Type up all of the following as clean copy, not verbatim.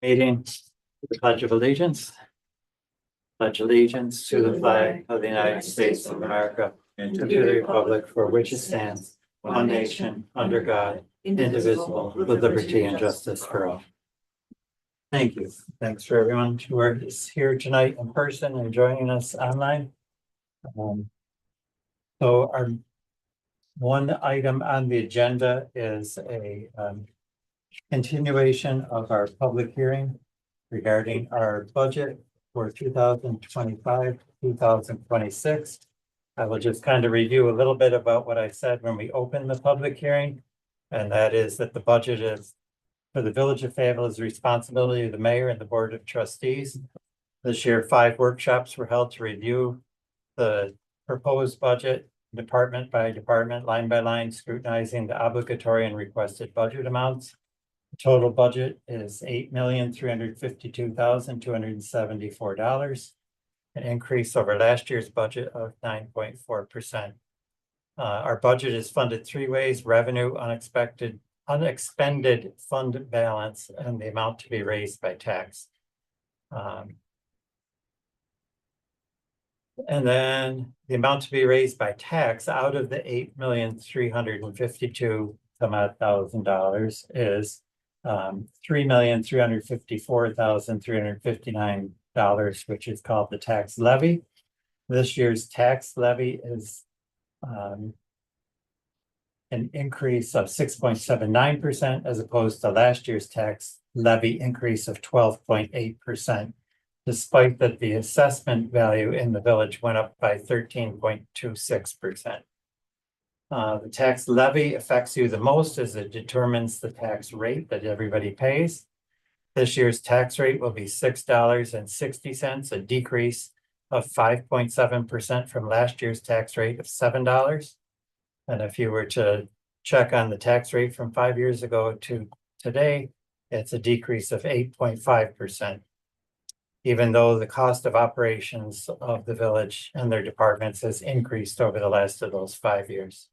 Meeting, the Pledge of Allegiance. Pledge allegiance to the flag of the United States of America and to the republic for which it stands, one nation, under God, indivisible, with liberty and justice for all. Thank you. Thanks for everyone who is here tonight in person and joining us online. So our one item on the agenda is a continuation of our public hearing regarding our budget for 2025, 2026. I will just kind of review a little bit about what I said when we opened the public hearing. And that is that the budget is for the Village of Fayetteville is the responsibility of the mayor and the board of trustees. This year, 5 workshops were held to review the proposed budget department by department, line by line, scrutinizing the obligatory and requested budget amounts. The total budget is $8,352,274, an increase over last year's budget of 9.4%. Our budget is funded 3 ways: revenue, unexpended fund balance, and the amount to be raised by tax. And then the amount to be raised by tax out of the $8,352,000 is $3,354,359, which is called the tax levy. This year's tax levy is an increase of 6.79% as opposed to last year's tax levy increase of 12.8%, despite that the assessment value in the village went up by 13.26%. The tax levy affects you the most as it determines the tax rate that everybody pays. This year's tax rate will be $6.60, a decrease of 5.7% from last year's tax rate of $7. And if you were to check on the tax rate from 5 years ago to today, it's a decrease of 8.5%. Even though the cost of operations of the village and their departments has increased over the last of those 5 years.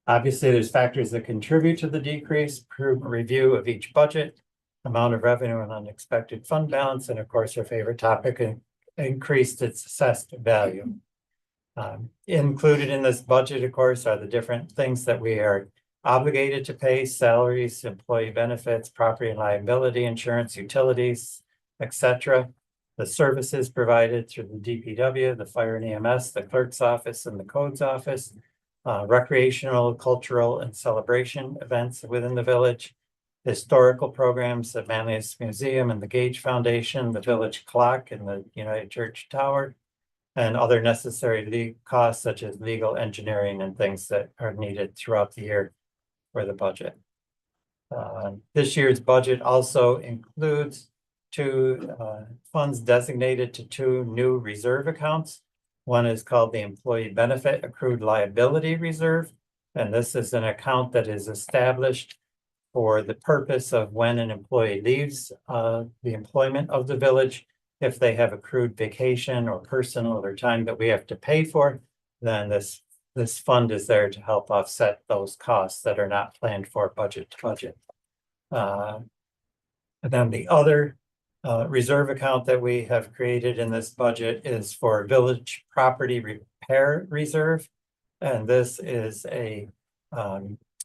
Obviously, there's factors that contribute to the decrease: review of each budget, amount of revenue and unexpected fund balance, and of course, our favorite topic, increased its assessed value. Included in this budget, of course, are the different things that we are obligated to pay: salaries, employee benefits, property and liability insurance, utilities, etc. The services provided through the DPW, the fire and EMS, the clerk's office, and the codes office, recreational, cultural, and celebration events within the village, historical programs, the Manlius Museum and the Gage Foundation, the village clock and the United Church Tower, and other necessary costs such as legal, engineering, and things that are needed throughout the year for the budget. This year's budget also includes 2 funds designated to 2 new reserve accounts. One is called the Employee Benefit Accrued Liability Reserve, and this is an account that is established for the purpose of when an employee leaves the employment of the village. If they have accrued vacation or personal or time that we have to pay for, then this fund is there to help offset those costs that are not planned for budget to budget. And then the other reserve account that we have created in this budget is for Village Property Repair Reserve. And this is a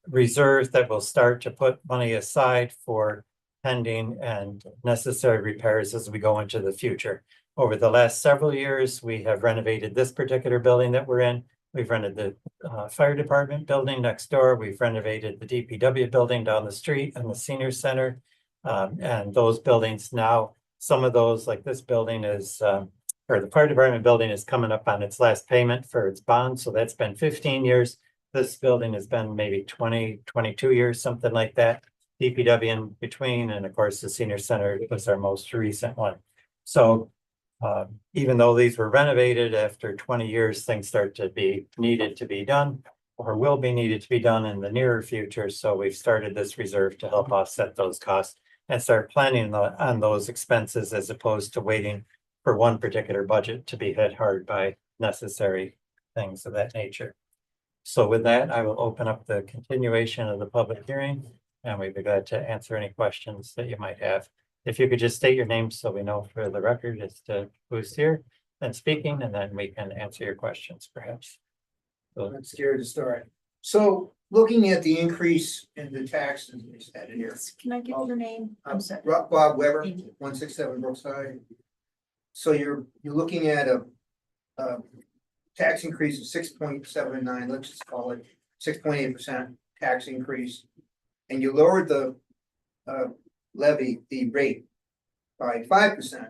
reserve that will start to put money aside for pending and necessary repairs as we go into the future. Over the last several years, we have renovated this particular building that we're in. We've rented the fire department building next door. We've renovated the DPW building down the street and the senior center. And those buildings now, some of those, like this building is, or the fire department building is coming up on its last payment for its bond. So that's been 15 years. This building has been maybe 20, 22 years, something like that. DPW in between, and of course the senior center was our most recent one. So even though these were renovated after 20 years, things start to be needed to be done or will be needed to be done in the nearer future. So we've started this reserve to help offset those costs and start planning on those expenses as opposed to waiting for one particular budget to be hit hard by necessary things of that nature. So with that, I will open up the continuation of the public hearing. and we'd be glad to answer any questions that you might have. If you could just state your name so we know for the record as to who's here and speaking, and then we can answer your questions perhaps. So, I'm scared to start. So looking at the increase in the taxes, they said it here. Can I get your name? I'm sorry. Bob Weber, Thank you. 167 Brookside. So you're looking at a tax increase of 6.79, let's just call it 6.8% tax increase. And you lowered the levy, the rate by 5%,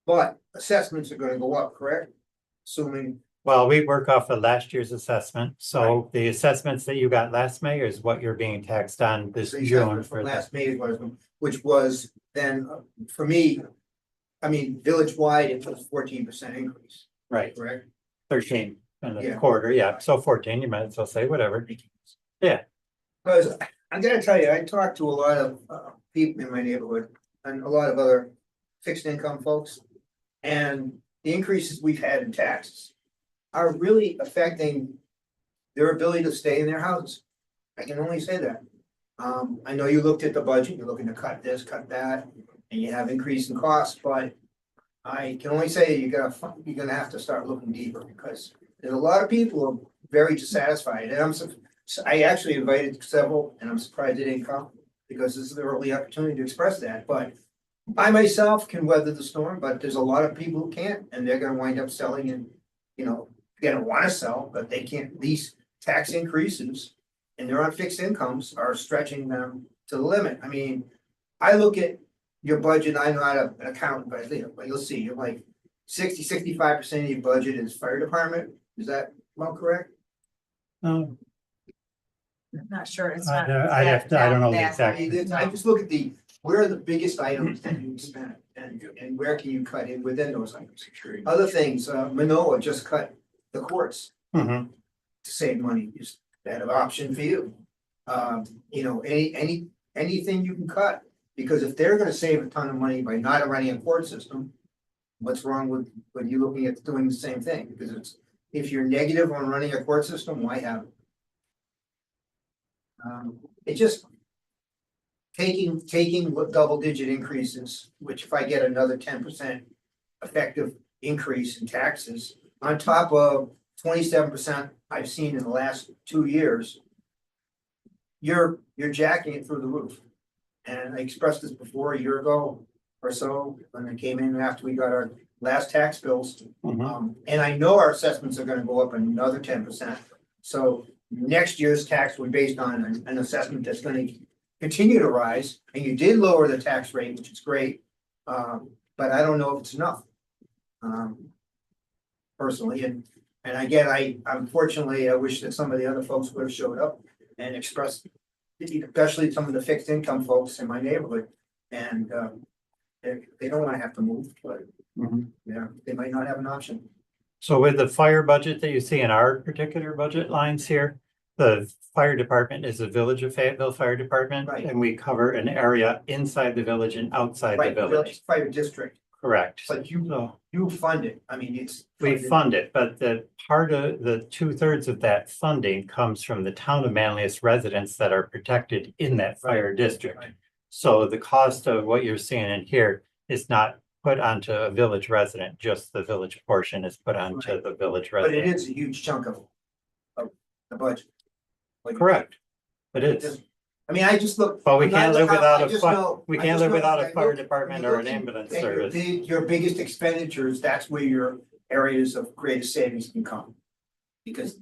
but assessments are gonna go up, correct? Assuming, well, we work off of last year's assessment, so the assessments that you got last May is what you're being taxed on this the June assessment for from that. last May which was then, for me, I mean, village-wide, it was 14% increase, Right, correct? 13 and a Yeah. quarter, yeah, so 14, you might as well say whatever. Yeah. Because I gotta tell you, I talked to a lot of people in my neighborhood and a lot of other fixed income folks. And the increases we've had in taxes are really affecting their ability to stay in their houses. I can only say that. I know you looked at the budget, you're looking to cut this, cut that, and you have increase in costs, but I can only say you're gonna have to start looking deeper because there's a lot of people who are very dissatisfied, and I actually invited several, and I'm surprised they didn't come, because this is their early opportunity to express that, but I myself can weather the storm, but there's a lot of people who can't, and they're gonna wind up selling and, you know, gonna wanna sell, but they can't, these tax increases and they're on fixed incomes are stretching them to the limit. I mean, I look at your budget, I'm not an accountant, but I think, but you'll see, you're like 65% of your budget is fire department, is that about correct? Um, Not sure. It's I not. I don't know the exact exact. I mean, I just look at where are the biggest items that you spend and where can you cut in within those items? Other things, Manoa just cut the courts Mhm. to save money, is that an option for you? You know, anything you can cut, because if they're gonna save a ton of money by not running a court system. What's wrong with you looking at doing the same thing? Because it's, if you're negative on running a court system, why have it? It just. Taking what double-digit increases, which if I get another 10% effective increase in taxes on top of 27% I've seen in the last 2 years. You're jacking it through the roof. And I expressed this before a year ago or so, when I came in after we got our last tax bills. Mhm. And I know our assessments are gonna go up another 10%. So next year's tax will be based on an assessment that's gonna continue to rise, and you did lower the tax rate, which is great. But I don't know if it's enough. Personally, and again, unfortunately, I wish that some of the other folks would have showed up and expressed, especially some of the fixed income folks in my neighborhood. And they don't wanna have to move, but Mhm. yeah, they might not have an option. So with the fire budget that you see in our particular budget lines here, the fire department is the Village of Fayetteville Fire Department. Right. And we cover an area inside the village and outside the Right, village, fire district, correct? but So you fund it, I mean, it's. we funded. fund it, but the part of the 2/3 of that funding comes from the town of Manlius residents that are protected in that fire district. Right. So the cost of what you're seeing in here is not put onto a village resident, just the village portion is put onto Right. the village But it resident. is a huge chunk of the budget. Like, Correct. It it is, just- I mean, I just look. but we I'm not can't live looking- without I a just fi- know- we I can't just live know without when a I fire look- department when or you an look ambulance at service. Your biggest expenditures, that's where your areas of greatest savings can come. Because.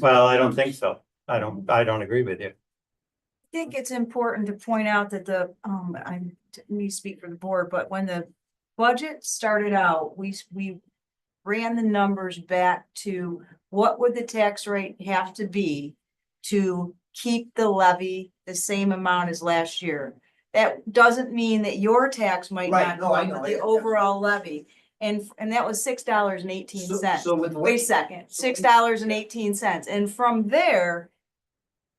Well, I don't think so. I don't agree with you. I think it's important to point out that I need to speak for the board, but when the budget started out, we ran the numbers back to what would the tax rate have to be to keep the levy the same amount as last year. That doesn't mean that your tax might Right, not no, go I up, know, but the yeah. overall levy. And that was $6.18. So with. Wait a second, $6.18. And from there,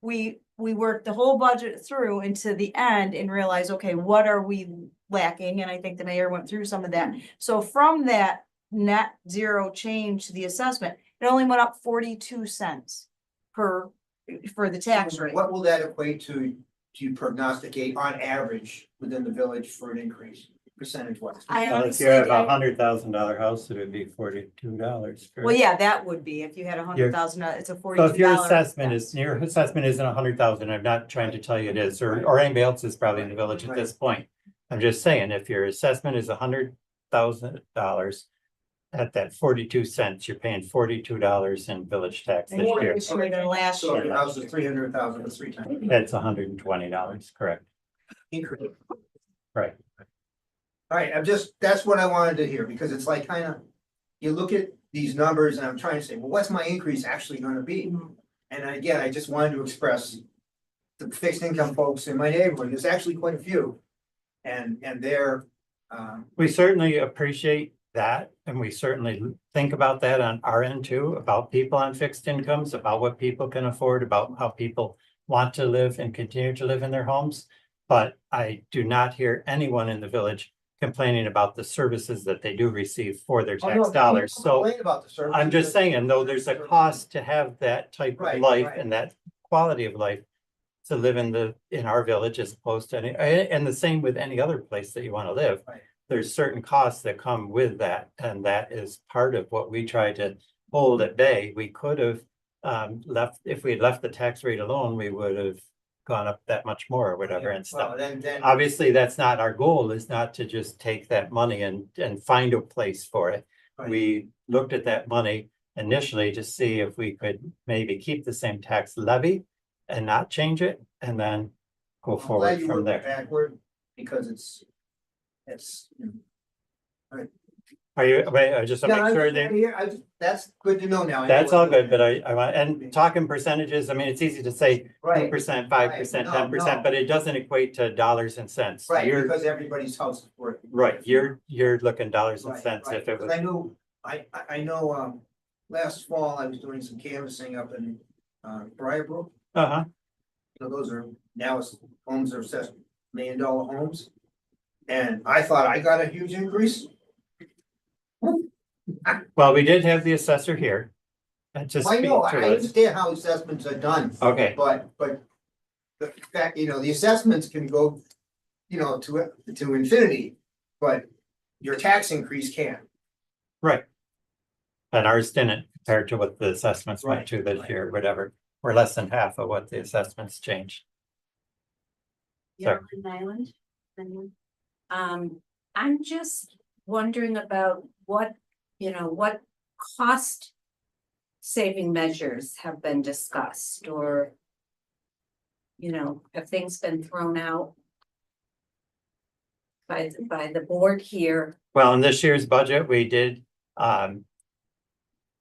we worked the whole budget through into the end and realized, okay, what are we lacking? And I think the mayor went through some of that. So from that net zero change to the assessment, it only went up 42 cents for the tax rate. What will that equate to do you prognosticate on average within the village for an increase, percentage wise? I Well, if honestly, you have a $100,000 house, it would be $42. well, yeah, that would be, if you had $100,000, it's a So if $42. your assessment isn't 100,000, I'm not trying to tell you it is, or anybody else is probably in the village at this point. I'm just saying, if your assessment is $100,000. At that 42 cents, you're paying $42 in village tax this More year. this year than last So year. your house is 300,000, that's 3 times That's $120, correct? increase. Right. All right, that's what I wanted to hear, because it's like kind of, you look at these numbers and I'm trying to say, well, what's my increase actually gonna be? And again, I just wanted to express the fixed income folks in my neighborhood, there's actually quite a few. And they're, We certainly appreciate that, and we certainly think about that on our end too, about people on fixed incomes, about what people can afford, about how people want to live and continue to live in their homes. But I do not hear anyone in the village complaining about the services that they do receive for their oh, no, tax dollars. people So complain about the service. I'm just saying, though, there's a cost to have that type of Right, life right. and that quality of life to live in our village as opposed to any, and the same with any other place that you want to live. Right. There's certain costs that come with that, and that is part of what we try to hold at bay. We could have left, if we had left the tax rate alone, we would have gone up that much more or whatever and stuff. Well, then, Obviously, that's not our goal, is not to just take that money and find a place for it. Right. We looked at that money initially to see if we could maybe keep the same tax levy and not change it, and then go I'm glad forward you from worked there. backward, because it's. Are you, wait, I just want to Yeah, make sure I that, hear, that's good to know now. I know that's what all to good, look but at. I want, and talking percentages, I mean, it's easy to say Right, 2%, right. 5%, No, 10%, no. but it doesn't equate to dollars and cents. right, You're, because everybody's house is worth. right, you're looking dollars and Right, cents right, if it because was, I knew, I know, last fall I was doing some canvassing up in, Briarbrook. uh-huh. So those are, now it's homes are assessed $1 million homes. And I thought I got a huge increase. Well, we did have the assessor here. And to I speak know, I to us. understand how assessments are done, Okay, but the fact, the assessments can go, to infinity, but your tax increase can't. right. And ours didn't compared to what the assessments went Right, to this right. year, whatever. We're less than half of what the assessments changed. Yeah, on Island. I'm just wondering about what cost saving measures have been discussed, or have things been thrown out by the board here? Well, in this year's budget, we did,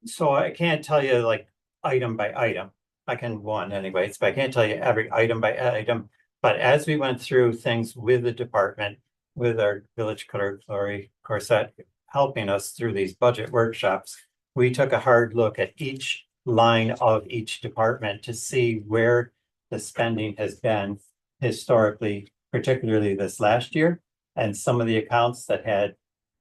so I can't tell you like item by item. I can one anyways, but I can't tell you every item by item. But as we went through things with the department, with our village clerk, Lori Corset, helping us through these budget workshops, we took a hard look at each line of each department to see where the spending has been historically, particularly this last year. And some of the accounts that had,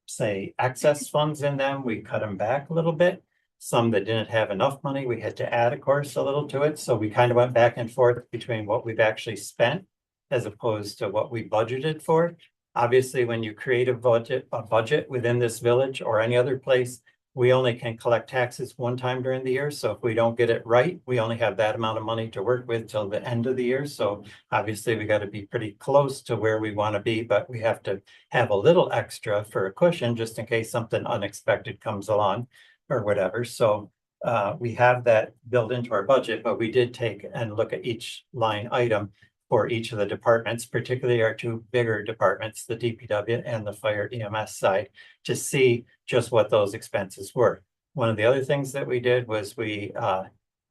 say, excess funds in them, we cut them back a little bit. Some that didn't have enough money, we had to add, of course, a little to it. So we kind of went back and forth between what we've actually spent as opposed to what we budgeted for. Obviously, when you create a budget within this village or any other place, we only can collect taxes one time during the year. So if we don't get it right, we only have that amount of money to work with till the end of the year. So obviously, we got to be pretty close to where we want to be, but we have to have a little extra for a cushion just in case something unexpected comes along or whatever. So we have that built into our budget, but we did take and look at each line item for each of the departments, particularly our two bigger departments, the DPW and the fire EMS side, to see just what those expenses were. One of the other things that we did was we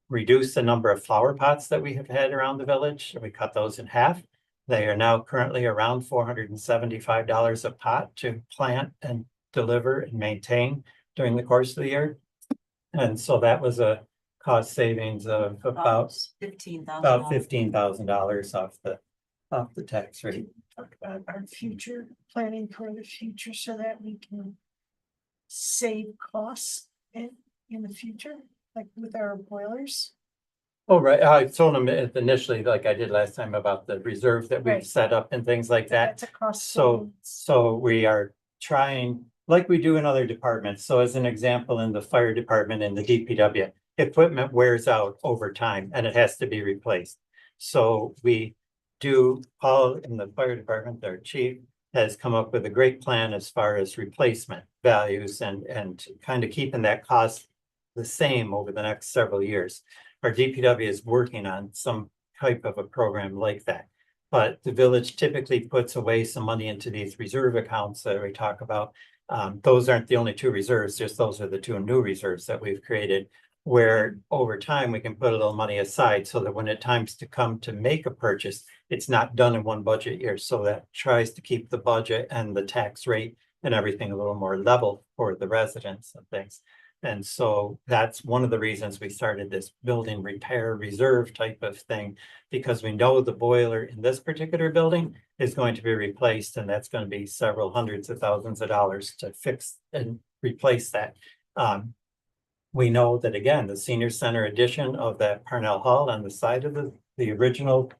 reduced the number of flower pots that we have had around the village. We cut those in half. They are now currently around $475 a pot to plant and deliver and maintain during the course of the year. And so that was a cost savings of about $15,000 off the tax rate. Talk about our future, planning for the future so that we can save costs in the future, like with our boilers. Oh, right. I told him initially, like I did last time, about the reserve that we've Right. set up and things like that. That's a cost. So we are trying, like we do in other departments. So as an example, in the fire department and the DPW, equipment wears out over time and it has to be replaced. So we do, Paul in the fire department, their chief, has come up with a great plan as far as replacement values and kind of keeping that cost the same over the next several years. Our DPW is working on some type of a program like that. But the village typically puts away some money into these reserve accounts that we talk about. Those aren't the only two reserves, just those are the two new reserves that we've created. Where over time, we can put a little money aside so that when it times to come to make a purchase, it's not done in one budget year. So that tries to keep the budget and the tax rate and everything a little more level for the residents and things. And so that's one of the reasons we started this building repair reserve type of thing, because we know the boiler in this particular building is going to be replaced, and that's going to be several hundreds of thousands of dollars to fix and replace that. We know that, again, the senior center addition of that Parnell Hall on the side of the original,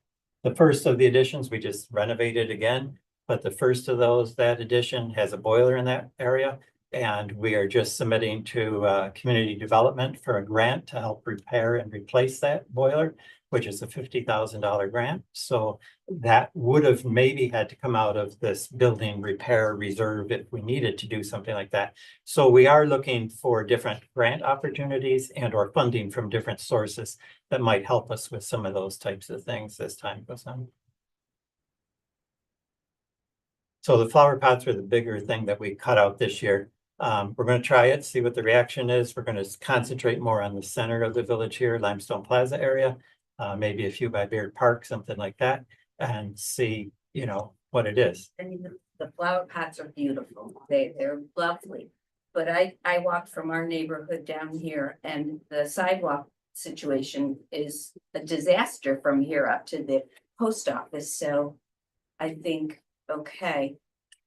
the first of the additions, we just renovated again. But the first of those, that addition has a boiler in that area. And we are just submitting to community development for a grant to help repair and replace that boiler, which is a $50,000 grant. So that would have maybe had to come out of this building repair reserve if we needed to do something like that. So we are looking for different grant opportunities and or funding from different sources that might help us with some of those types of things as time goes on. So the flower pots are the bigger thing that we cut out this year. We're going to try it, see what the reaction is. We're going to concentrate more on the center of the village here, Limestone Plaza area, maybe a few by Beard Park, something like that, and see, you know, what it is. I mean, the flower pots are beautiful. They're lovely. But I walked from our neighborhood down here and the sidewalk situation is a disaster from here up to the post office. So I think, okay,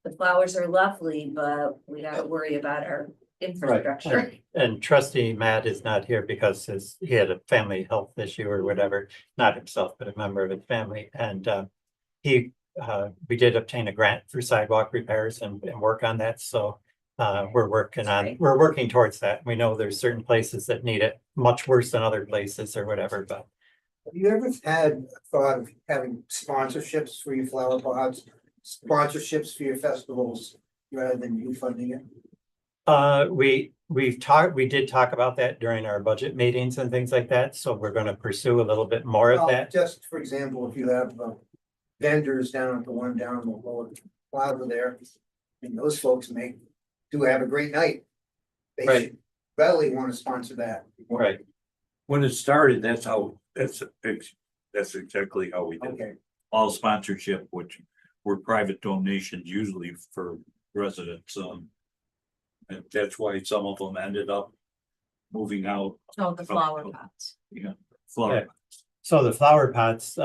the flowers are lovely, but we gotta worry about our infrastructure. And trustee Matt is not here because he had a family health issue or whatever, not himself, but a member of his family. And we did obtain a grant for sidewalk repairs and work on that. So we're working towards that. We know there's certain places that need it much worse than other places or whatever, but. Have you ever had a thought of having sponsorships for your flower pots, sponsorships for your festivals, rather than you funding it? We did talk about that during our budget meetings and things like that, so we're gonna pursue a little bit more of Well, that. just for example, if you have vendors down at the one down the lower plaza there, and those folks do have a great night. They Right. should readily want to sponsor that. Right, When it started, that's exactly how we did it. Okay, All sponsorship, which were private donations usually for residents, and that's why some of them ended up moving out, Oh, the flower pots. flower. Okay. So the flower pots,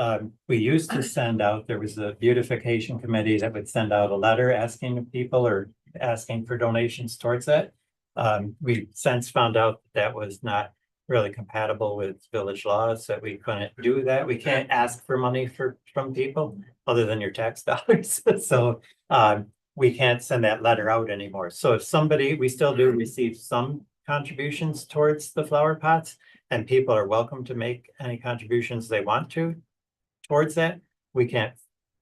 we used to send out, there was a beautification committee that would send out a letter asking people or asking for donations towards that. We since found out that was not really compatible with village laws, that we couldn't do that. We can't ask for money from people other than your tax dollars. So we can't send that letter out anymore. So if somebody, we still do receive some contributions towards the flower pots, and people are welcome to make any contributions they want to towards that. We can't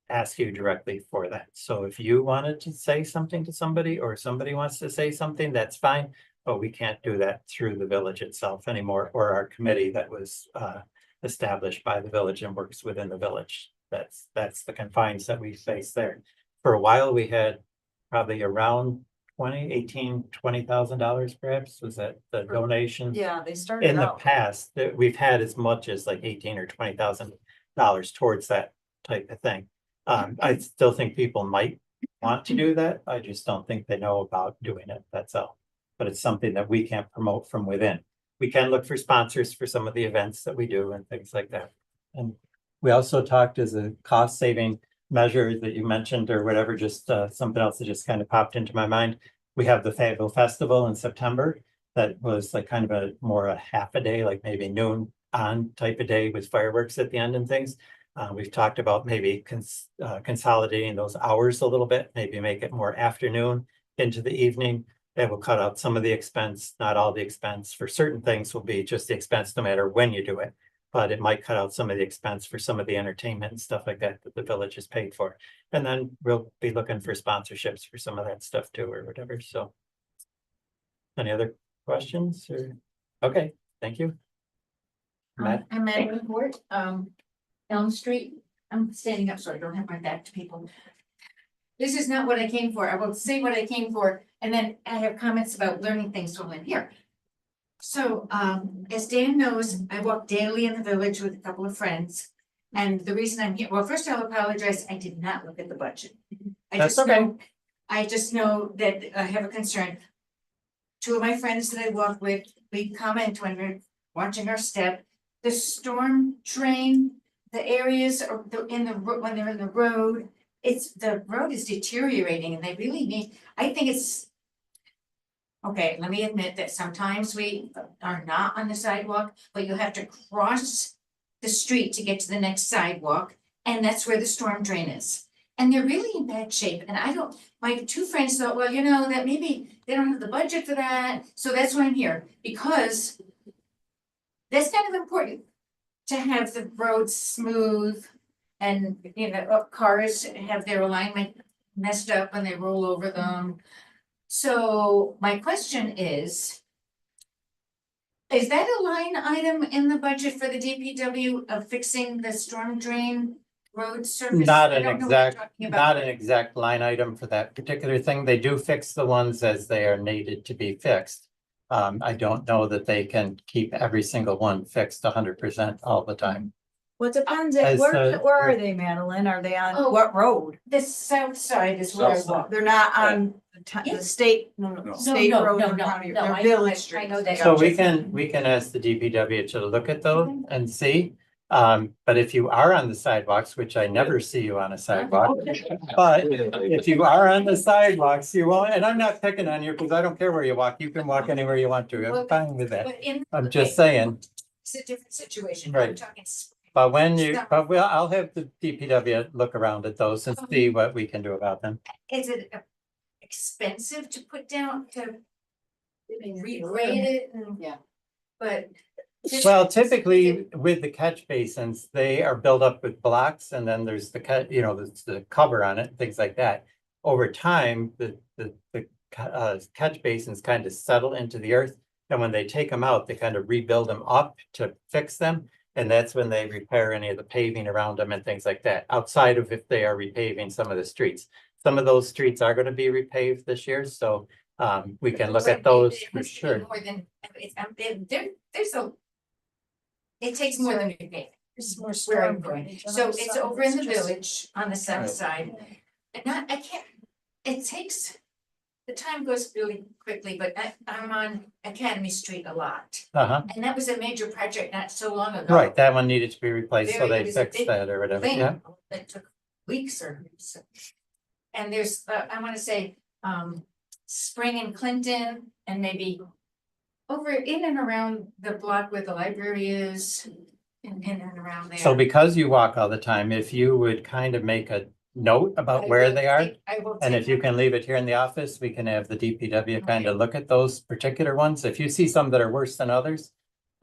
ask you directly for that. So if you wanted to say something to somebody or somebody wants to say something, that's fine. But we can't do that through the village itself anymore, or our committee that was established by the village and works within the village. That's the confines that we face there. For a while, we had probably around $20,000 perhaps, was that the donations? Yeah, they started In the out. past, that we've had as much as like $18,000 or $20,000 towards that type of thing. I still think people might want to do that. I just don't think they know about doing it. That's all. But it's something that we can't promote from within. We can look for sponsors for some of the events that we do and things like that. And we also talked as a cost saving measure that you mentioned or whatever, just something else that just kind of popped into my mind. We have the Fayetteville Festival in September. That was like kind of a half a day, like maybe noon on type of day with fireworks at the end and things. We've talked about maybe consolidating those hours a little bit, maybe make it more afternoon into the evening. That will cut out some of the expense, not all the expense. For certain things will be just the expense no matter when you do it. But it might cut out some of the expense for some of the entertainment and stuff like that that the village is paid for. And then we'll be looking for sponsorships for some of that stuff too, or whatever, so. Any other questions or, okay, thank you. Matt? I'm Matt Report, Elm Street. I'm standing up so I don't have my back to people. This is not what I came for. I will say what I came for, and then I have comments about learning things while I'm here. So, as Dan knows, I walk daily in the village with a couple of friends. And the reason I'm here, well, first I'll apologize, I did not look at the budget. That's okay. I just know that I have a concern. Two of my friends that I walk with, we comment when we're watching our step, the storm drain, the areas or when they're in the road, the road is deteriorating and they really need, I think it's. Okay, let me admit that sometimes we are not on the sidewalk, but you have to cross the street to get to the next sidewalk, and that's where the storm drain is. And they're really in bad shape, and my two friends thought, well, that maybe they don't have the budget for that, so that's why I'm here, because that's kind of important to have the roads smooth and, cars have their alignment messed up when they roll over them. So my question is that a line item in the budget for the DPW of fixing the storm drain road surface? Not I an don't know what you're exact, talking about. not an exact line item for that particular thing. They do fix the ones as they are needed to be fixed. I don't know that they can keep every single one fixed 100% all the time. Well, it depends, As, where are they, Madeline? Are they on Oh. what road? The south side is where I South side. walk. They're not on the Yes. state, No. state No, road no, and no, county, no, they're I know village that- I streets. know that. So we can ask the DPW to look at those and see. But if you are on the sidewalks, which I never see you on a sidewalk, but if you are on the sidewalks, you won't, and I'm not picking on you because I don't care where you walk. You can walk anywhere you want to. I'm fine with that. But in. I'm just saying, It's a different situation. Right. I'm talking. but I'll have the DPW look around at those and see what we can do about them. Is it expensive to put down to regrade it? Yeah. But. Well, typically with the catch basins, they are built up with blocks and then there's the there's the cover on it, things like that. Over time, the catch basins kind of settle into the earth. And when they take them out, they kind of rebuild them up to fix them. And that's when they repair any of the paving around them and things like that, outside of if they are repaving some of the streets. Some of those streets are going to be repaved this year, so we can look at those for sure. More than, there's it takes more than repaving. It's more Where I'm storm going. drainage on So our it's side. over in the It's just- village on the south Right. side. And it takes, the time goes really quickly, but I'm on Academy Street a lot. Uh-huh, And that was a major project not so long ago. right, that one needed to be replaced, so Very- it they was a fixed big that or whatever, Thing yeah. that took weeks or. And there's, I wanna say, Spring and Clinton and maybe over in and around the block where the library is and in and around there. So because you walk all the time, if you would kind of make a note about where they are. And if you can leave it here in the office, we can have the DPW kind of look at those particular ones. If you see some that are worse than others,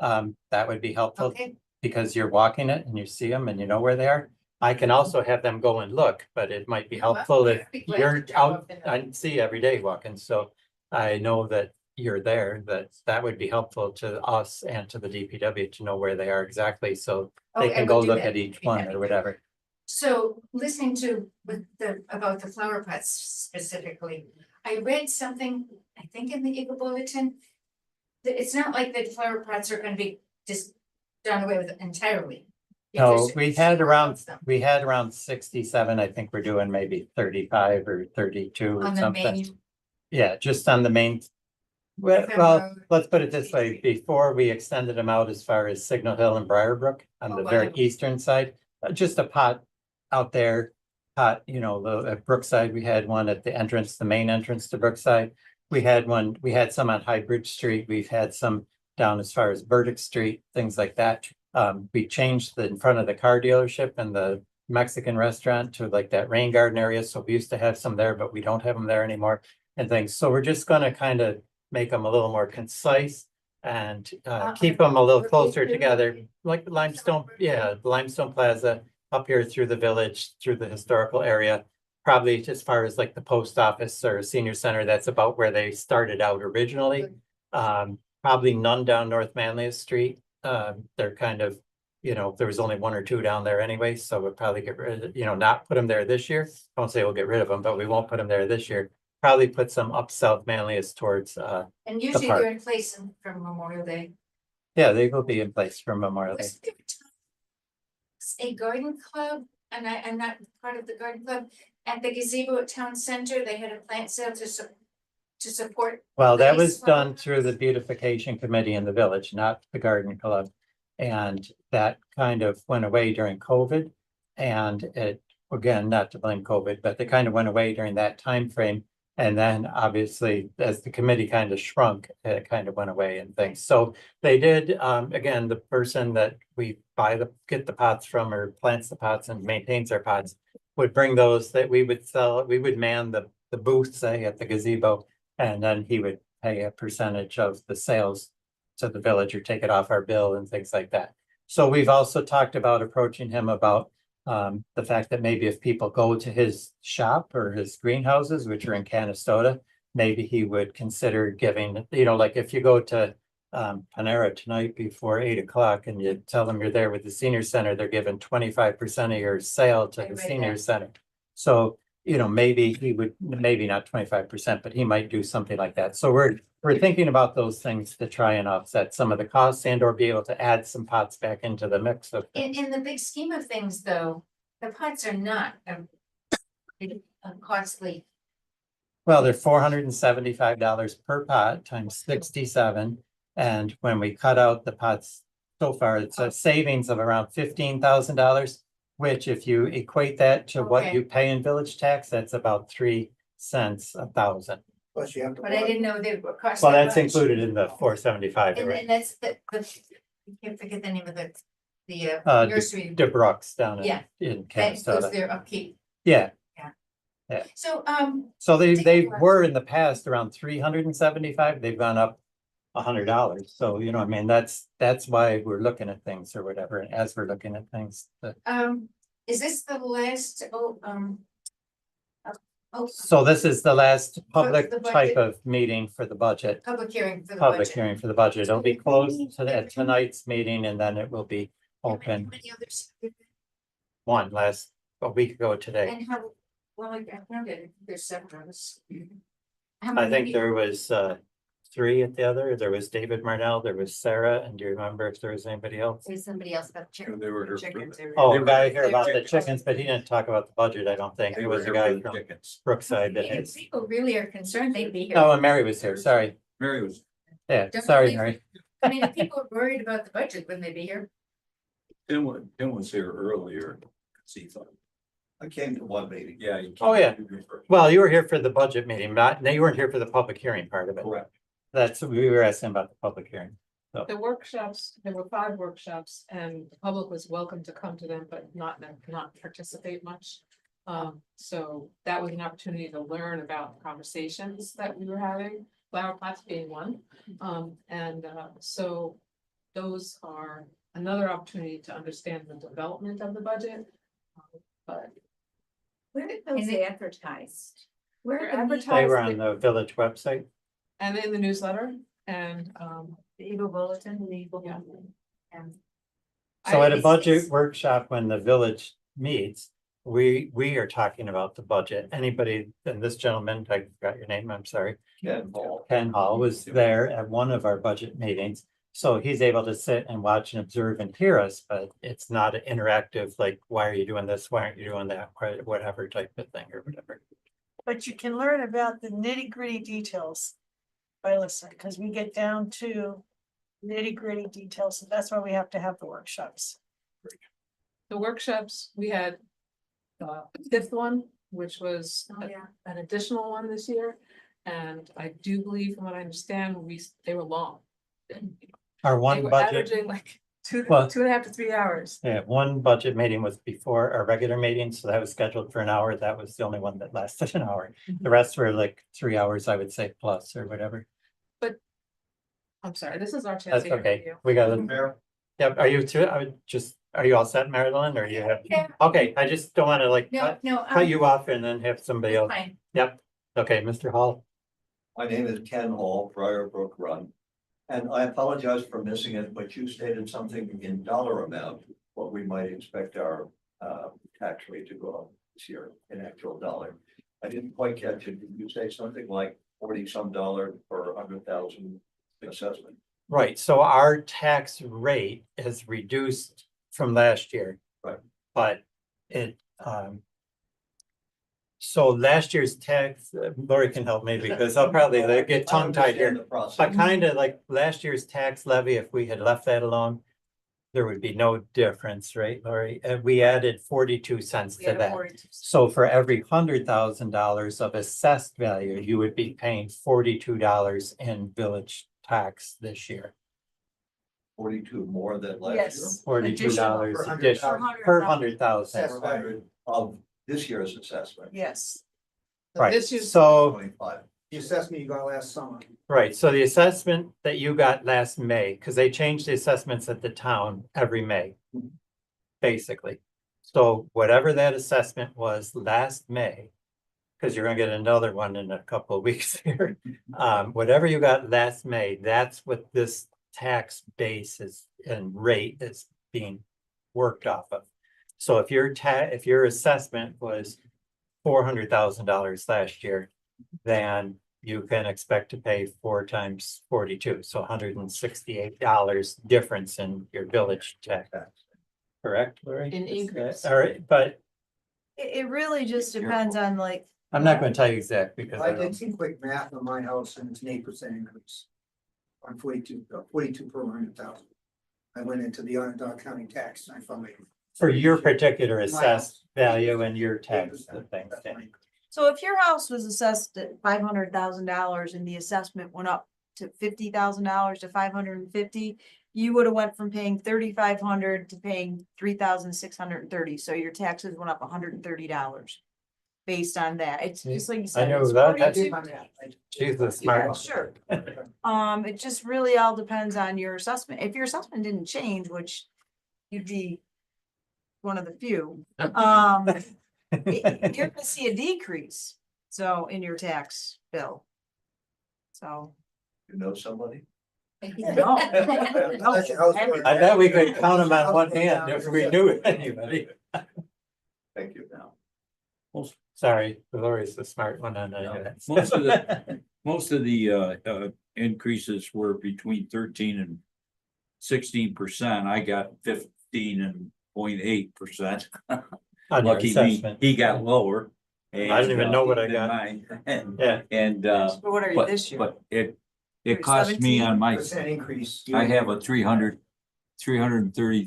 that would be helpful Okay, because you're walking it and you see them and you know where they are. I can also have them go and look, but it might be Oh, helpful if I'd be glad you're to drop out, off in the- I see every day walking, so I know that you're there, that would be helpful to us and to the DPW to know where they are exactly, so they Oh, I can will go do look that. at each Be one happy or to. whatever. So listening to about the flower pots specifically, I read something, I think in the Eagle Bulletin. That it's not like the flower pots are gonna be just done away with entirely. No, Because we it's had more around, of them we had around 67, I think we're doing maybe 35 or 32 or On the something. main. Yeah, just on the main. Well, FM well, road. let's put it this way, before we extended them out as far as Signal Hill and Briarbrook on Oh, the very wow. eastern side, just a pot out there. Pot, at Brookside, we had one at the entrance, the main entrance to Brookside. We had some on High Bridge Street, we've had some down as far as Burdick Street, things like that, We changed the in front of the car dealership and the Mexican restaurant to like that rain garden area. So we used to have some there, but we don't have them there anymore and things. So we're just gonna kind of make them a little more concise and keep them a little closer together, like Limestone, yeah, Limestone Plaza up here through the village, through the historical area. Probably as far as like the post office or senior center, that's about where they started out originally. Probably none down North Manlius Street. They're kind of, you know, there was only one or two down there anyway, so we'll probably get rid of, you know, not put them there this year. I won't say we'll get rid of them, but we won't put them there this year. Probably put some up South Manlius towards, And usually park. they're in place from Memorial Day. yeah, they will be in place for Memorial Day. Was there a garden club, and I'm not part of the garden club, at the gazebo at Town Center, they had a plant sale to support. Well, that Nice was done flowers. through the beautification committee in the village, not the garden club. And that kind of went away during COVID. And it, again, not to blame COVID, but they kind of went away during that time frame. And then obviously, as the committee kind of shrunk, it kind of went away and things. So they did, again, the person that we get the pots from or plants the pots and maintains our pots would bring those that we would sell, we would man the booth, say, at the gazebo. And then he would pay a percentage of the sales to the village or take it off our bill and things like that. So we've also talked about approaching him about the fact that maybe if people go to his shop or his greenhouses, which are in Canastota, maybe he would consider giving, you know, like if you go to Panera tonight before 8 o'clock and you tell them you're there with the senior center, they're giving 25% of your sale to I the read senior that. center. So, you know, maybe he would, maybe not 25%, but he might do something like that. So we're thinking about those things to try and offset some of the costs and or be able to add some pots back into the mix of things. In the big scheme of things, though, the pots are not costly. Well, they're $475 per pot times 67. And when we cut out the pots so far, it's a savings of around $15,000. Which if you equate that to what Okay. you pay in village tax, that's about 3 cents a thousand. Plus you have to. But I didn't know they were cost. Well, that that's much. included in the 475. And right? then that's the, I can't forget the name of the Uh, nursery. De Brooks down Yeah. in That goes Canastota. their upkeep. Yeah, So, so they Take a were in the past around 375. They've gone up $100. So, you know, I mean, that's why we're looking at things or whatever. And as we're looking at things, is this the last, so this is the last public the type budget. of meeting for the budget. public hearing for the Public budget? hearing for the budget. It'll be closed to Yeah. tonight's meeting and then it will be How open many others? a week ago today. And how, well, I found it, there's several of us. How I many think people- there was 3 at the other. There was David Marnell, there was Sarah, and do you remember if there was anybody else? There's somebody else about chicken. They were here. Chickens. Oh, They a were- guy here they about were- the chickens, but he didn't talk about the budget, I don't think. They It were was the here guy for the from chickens. Brookside that If is. people really are concerned, they'd be here. Oh, and Mary was here, sorry. Mary was, Yeah, Don't sorry, believe- Mary. I mean, if people are worried about the budget, wouldn't they be here? Tim was here earlier. See, I came to one meeting. yeah. he Oh, yeah. came here. Well, you were here for the budget meeting, not, no, you weren't here for the public hearing part of it. Correct. That's, we were asking about the public hearing. The workshops, there were 5 workshops and the public was welcome to come to them, but not participate much. So that was an opportunity to learn about the conversations that we were having, flower pots being one. So those are another opportunity to understand the development of the budget. But Where did those advertised? Where they're are the advertised. They were on the village website. and in the newsletter and The Eagle Bulletin, the Eagle. Yeah. So at a It's- budget it's- workshop, when the village meets, we are talking about the budget. Anybody, and this gentleman, I forgot your name, I'm sorry. Ken Hall. Ken Hall was there at one of our budget meetings. So he's able to sit and watch and observe and hear us, but it's not an interactive, like, why are you doing this? Why aren't you doing that? Whatever type of thing or whatever. But you can learn about the nitty gritty details by listening, because we get down to nitty gritty details, and that's why we have to have the workshops. the workshops, we had the 5th one, which was Oh, yeah. an additional one this year. And I do believe, from what I understand, they were long. Our They one were budget, averaging like Well- 2.5 to 3 hours. Yeah, one budget meeting was before our regular meeting, so that was scheduled for an hour. That was the only one that lasted an hour. The rest were like 3 hours, I would say, plus or whatever. I'm sorry, this is our chance That's to hear from okay. you. We got it. Mayor, Yep, are you too? I would just, are you all set, Marilyn, or you have? Yeah. Okay, I just don't want to like No, cut no, cut you off and then have somebody else. fine. Yep. Okay, Mr. Hall. My name is Ken Hall, Briar Brook Run. And I apologize for missing it, but you stated something in dollar amount, what we might expect our tax rate to go up this year in actual dollar. I didn't quite catch it. Did you say something like 40 some dollar per 100,000 assessment? Right, so our tax rate is reduced from last year. Right. But it, so last year's tax, Lori can help me because I'll probably like, get tongue tied here. The process. But kind of like last year's tax levy, if we had left that alone, there would be no difference, right, Lori? And we added 42 cents We to had a that. 42. So for every $100,000 of assessed value, you would be paying $42 in village tax this year. 42 more than last year. Yes. $42 Per additional 100,000. per 100,000. Assessed. 400 of this year's assessment. Yes. Right, This is- so, 25. the assessment you got last summer. right, so the assessment that you got last May, because they changed the assessments at the town every May. Basically, so whatever that assessment was last May. Because you're gonna get another one in a couple of weeks here. Whatever you got last May, that's what this tax base is and rate is being worked off of. So if if your assessment was $400,000 last year, then you can expect to pay 4 times 42, so $168 difference in your village tax. Correct, Lori? An increase. All right, but It really just depends on like, I'm not gonna tell you exact because I I did don't. some quick math on my house and it's an 8% increase. On 42 per 100,000. I went into the Onondaga County tax and I found it. For your particular My assessed house. value and your tax, 8%. the thing. That's my- so if your house was assessed at $500,000 and the assessment went up to $50,000 to 550, you would have went from paying 3,500 to paying 3,630. So your taxes went up $130 based on that. It's just like you said. know it's that. I 42. did my math. She's the Yeah, smart one. sure. It just really all depends on your assessment. If your assessment didn't change, which you'd be one of the few, you're gonna see a decrease, so in your tax bill. So. You know somebody? No. That's your house order. I bet we could count them on one hand if we knew anybody. Thank you now. Sorry, Lori's the smart one on that. Most of the increases were between 13 and 16%. I got 15.8%. On your Lucky me, assessment. he got lower. I don't even know what I than got. mine. Yeah, And But what are you but this year? but it You're cost me on my, Percent increase. I have a $330,000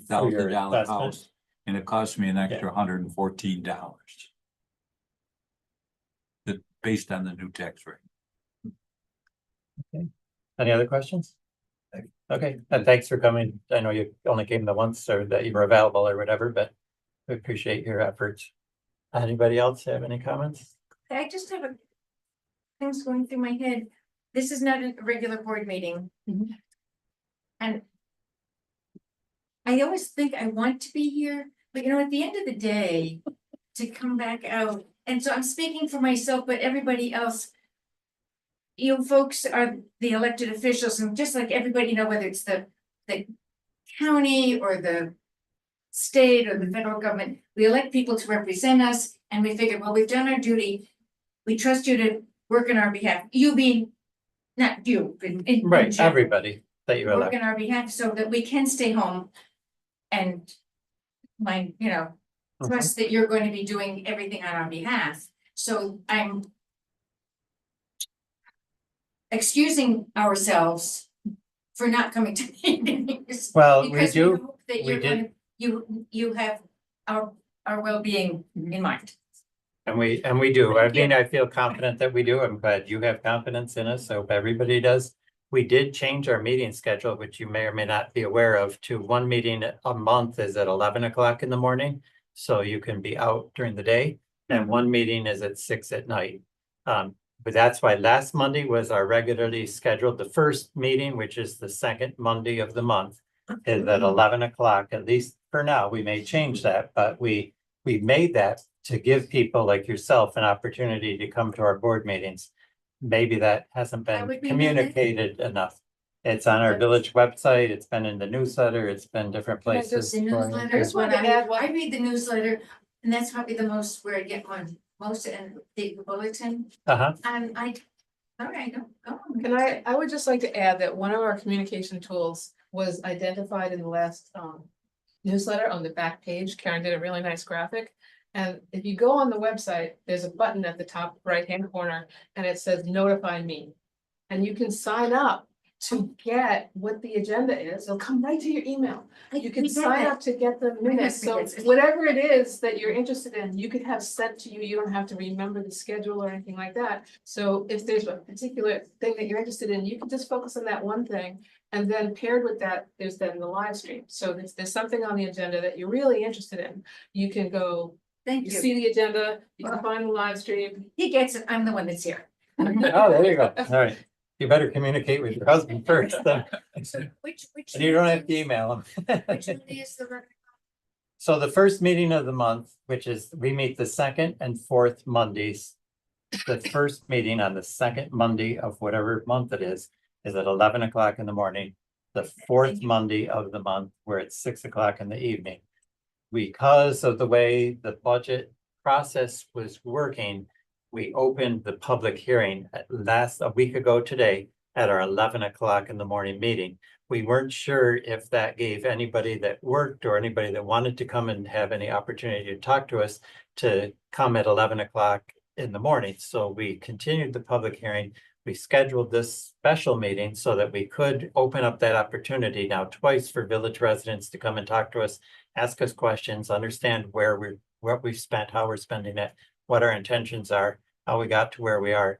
For your assessment? house, and it cost me an extra $114. Based on the new tax rate. any other questions? Okay, and thanks for coming. I know you only came the once or that you were available or whatever, but we appreciate your efforts. Anybody else have any comments? I just have a things going through my head. This is not a regular board meeting. And I always think I want to be here, but you know, at the end of the day, to come back out, and so I'm speaking for myself, but everybody else. You folks are the elected officials, and just like everybody, you know, whether it's the county or the state or the federal government, we elect people to represent us, and we figure, well, we've done our duty. We trust you to work on our behalf, you being, not you, but in Right, general, everybody that you work elect. on our behalf so that we can stay home. And my, you know, trust that you're going to be doing everything on our behalf, so I'm excusing ourselves for not coming to meetings. Well, we Because do, hope that we you're did. going, you have our well-being in mind. and we do. I Thank you. mean, I feel confident that we do. I'm glad you have confidence in us. I hope everybody does. We did change our meeting schedule, which you may or may not be aware of, to one meeting a month is at 11 o'clock in the morning. So you can be out during the day, and one meeting is at 6 at night. But that's why last Monday was our regularly scheduled, the first meeting, which is the second Monday of the month, is at 11 o'clock, at least for now. We may change that, but we made that to give people like yourself an opportunity to come to our board meetings. Maybe that hasn't That been would be communicated enough. It's on our village website, it's been in the newsletter, it's been different Can I places. The newsletter is what I read the newsletter, and that's probably the most where I get one, most and the bulletin, Uh-huh, and all right, go on. And I would just like to add that one of our communication tools was identified in the last newsletter on the back page. Karen did a really nice graphic. And if you go on the website, there's a button at the top right-hand corner and it says notify me. And you can sign up to get what the agenda is. It'll come right to your email. You can sign up to get the minutes. So whatever it is that you're interested in, you could have sent to you. You don't have to remember the schedule or anything like that. So if there's a particular thing that you're interested in, you can just focus on that one thing. And then paired with that, there's then the live stream. So if there's something on the agenda that you're really interested in, you can go, Thank you you. see the agenda, you can find the live stream. He gets it, I'm the one that's here. oh, there you go, all right. You better communicate with your husband first, then. Which. And you don't have to email him. Which one is the record? So the first meeting of the month, which is, we meet the second and fourth Mondays. The first meeting on the second Monday of whatever month it is at 11 o'clock in the morning. The fourth Monday of the month, where it's 6 o'clock in the evening. Because of the way the budget process was working, we opened the public hearing a week ago today at our 11 o'clock in the morning meeting. We weren't sure if that gave anybody that worked or anybody that wanted to come and have any opportunity to talk to us to come at 11 o'clock in the morning. So we continued the public hearing. We scheduled this special meeting so that we could open up that opportunity now twice for village residents to come and talk to us, ask us questions, understand what we've spent, how we're spending it, what our intentions are, how we got to where we are.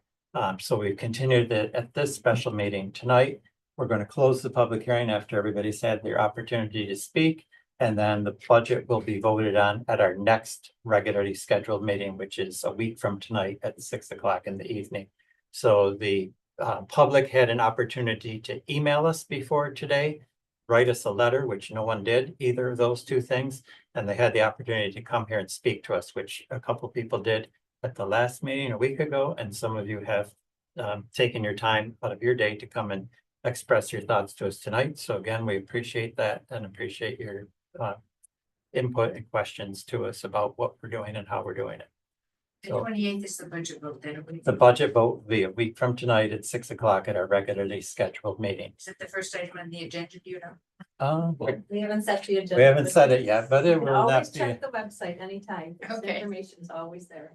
So we continued it at this special meeting tonight. We're going to close the public hearing after everybody's had their opportunity to speak. And then the budget will be voted on at our next regularly scheduled meeting, which is a week from tonight at 6 o'clock in the evening. So the public had an opportunity to email us before today, write us a letter, which no one did, either of those two things. And they had the opportunity to come here and speak to us, which a couple people did at the last meeting a week ago. And some of you have taken your time out of your day to come and express your thoughts to us tonight. So again, we appreciate that and appreciate your input and questions to us about what we're doing and how we're doing it. The 28th is the budget vote, then. The budget vote will be a week from tonight at 6 o'clock at our regularly scheduled meeting. Is it the first item on the agenda, do you know? We haven't set the agenda. We haven't said it yet, but it You can will always not be, check the website anytime. because the Okay. Information's always there.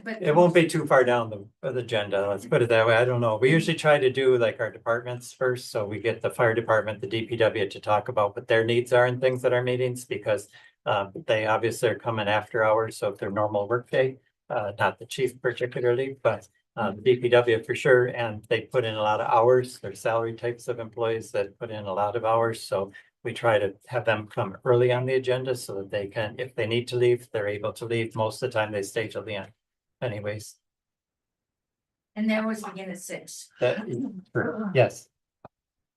But. it won't be too far down the agenda. Let's put it that way. I don't know. We usually try to do like our departments first. So we get the fire department, the DPW to talk about what their needs are and things at our meetings because they obviously are coming after hours. So if they're normal workday, not the chief particularly, but the DPW for sure. And they put in a lot of hours. They're salary types of employees that put in a lot of hours. So we try to have them come early on the agenda so that they can, if they need to leave, they're able to leave. Most of the time they stay till the end. Anyways, And that was begin at 6. that, yes,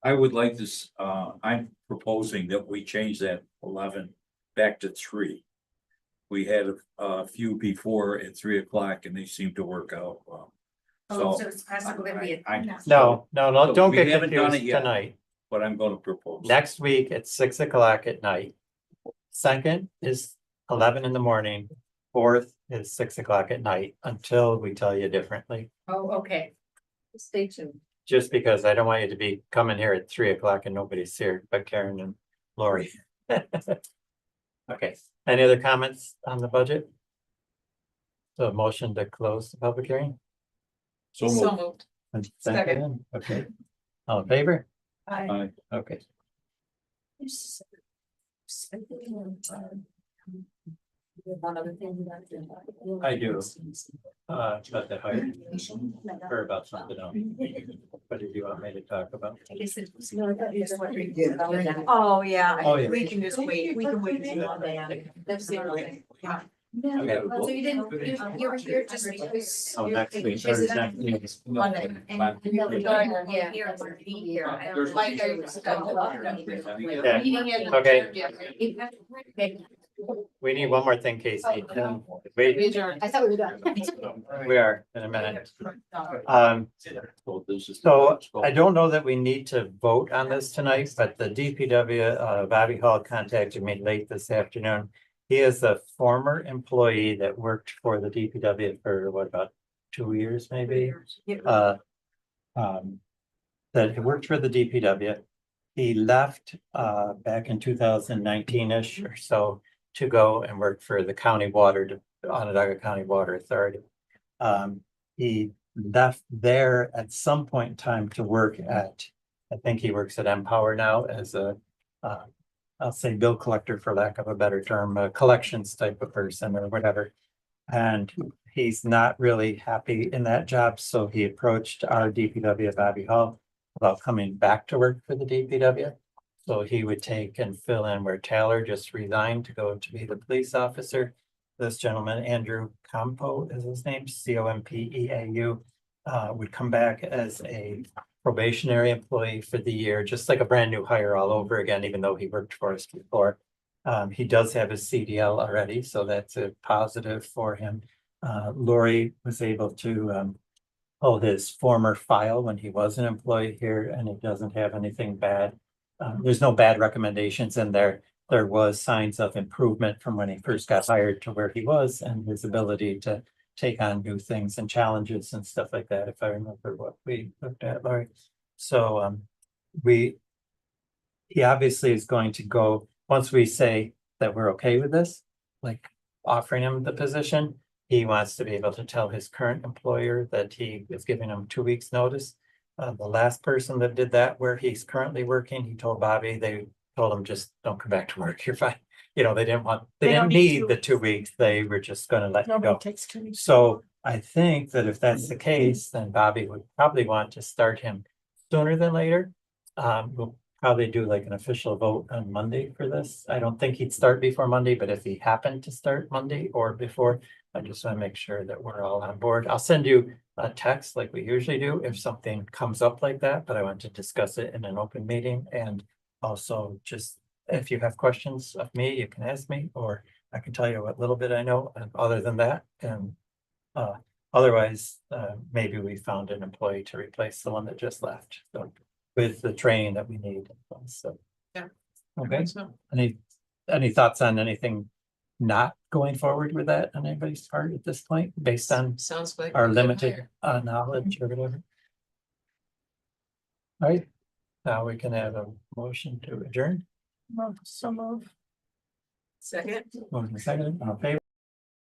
I would like this, I'm proposing that we change that 11 back to 3. We had a few before at 3 o'clock and they seem to work out well. Oh, so it's possible that we. no, don't We get haven't done confused it yet. tonight. What I'm gonna propose. Next week at 6 o'clock at night. Second is 11 in the morning. Fourth is 6 o'clock at night until we tell you differently. Oh, okay. Stay tuned. Just because I don't want you to be coming here at 3 o'clock and nobody's here but Karen and Lori. Okay, any other comments on the budget? So motion to close the public hearing? So So moved. moved. And Second. Okay, all in favor? Aye. Okay, One other thing. I do. About the hire, or about something else. What did you want me to talk about? Oh, yeah, Oh, yeah. we can just wait, we can wait. until Monday. That's the only thing. Okay. So you didn't, you were here just because. Oh, next week, or Visiting next week. Monday. And- Yeah. Here, or be here. I don't like I was Yeah. Meeting it. Okay. We need one more thing, Casey. Wait, I thought we were done. we are in a minute. So I don't know that we need to vote on this tonight, but the DPW, Bobby Hall contacted me late this afternoon. He is a former employee that worked for the DPW for what, about 2 years, maybe? That he worked for the DPW. He left back in 2019-ish or so to go and work for the county water, Onondaga County Water Authority. He left there at some point in time to work at, I think he works at Empower now as a, I'll say bill collector for lack of a better term, a collections type of person or whatever. And he's not really happy in that job, so he approached our DPW, Bobby Hall, about coming back to work for the DPW. So he would take and fill in where Taylor just resigned to go to be the police officer. This gentleman, Andrew Compo is his name, Compeau, would come back as a probationary employee for the year, just like a brand new hire all over again, even though he worked for us before. He does have his CDL already, so that's a positive for him. Lori was able to hold his former file when he was an employee here, and it doesn't have anything bad. There's no bad recommendations in there. There was signs of improvement from when he first got hired to where he was, and his ability to take on new things and challenges and stuff like that, if I remember what we looked at, Lori. So he obviously is going to go, once we say that we're okay with this, like offering him the position, he wants to be able to tell his current employer that he is giving him 2 weeks' notice. The last person that did that where he's currently working, he told Bobby, they told him, just don't come back to work, you're fine. You know, they didn't They don't need need 2 the 2 weeks, they were just gonna let you Nobody go. takes 2 weeks. So I think that if that's the case, then Bobby would probably want to start him sooner than later. We'll probably do like an official vote on Monday for this. I don't think he'd start before Monday, but if he happened to start Monday or before, I just want to make sure that we're all on board. I'll send you a text like we usually do if something comes up like that, but I want to discuss it in an open meeting. And also just if you have questions of me, you can ask me, or I can tell you what little bit I know, and other than that, and otherwise, maybe we found an employee to replace the one that just left, so with the training that we need. So. Yeah. Okay, So, any thoughts on anything not going forward with that on anybody's part at this point, based on sounds like. our a good limited hire. knowledge or whatever? All right, now we can have a motion to adjourn. So move. Second. Motion second, all in favor?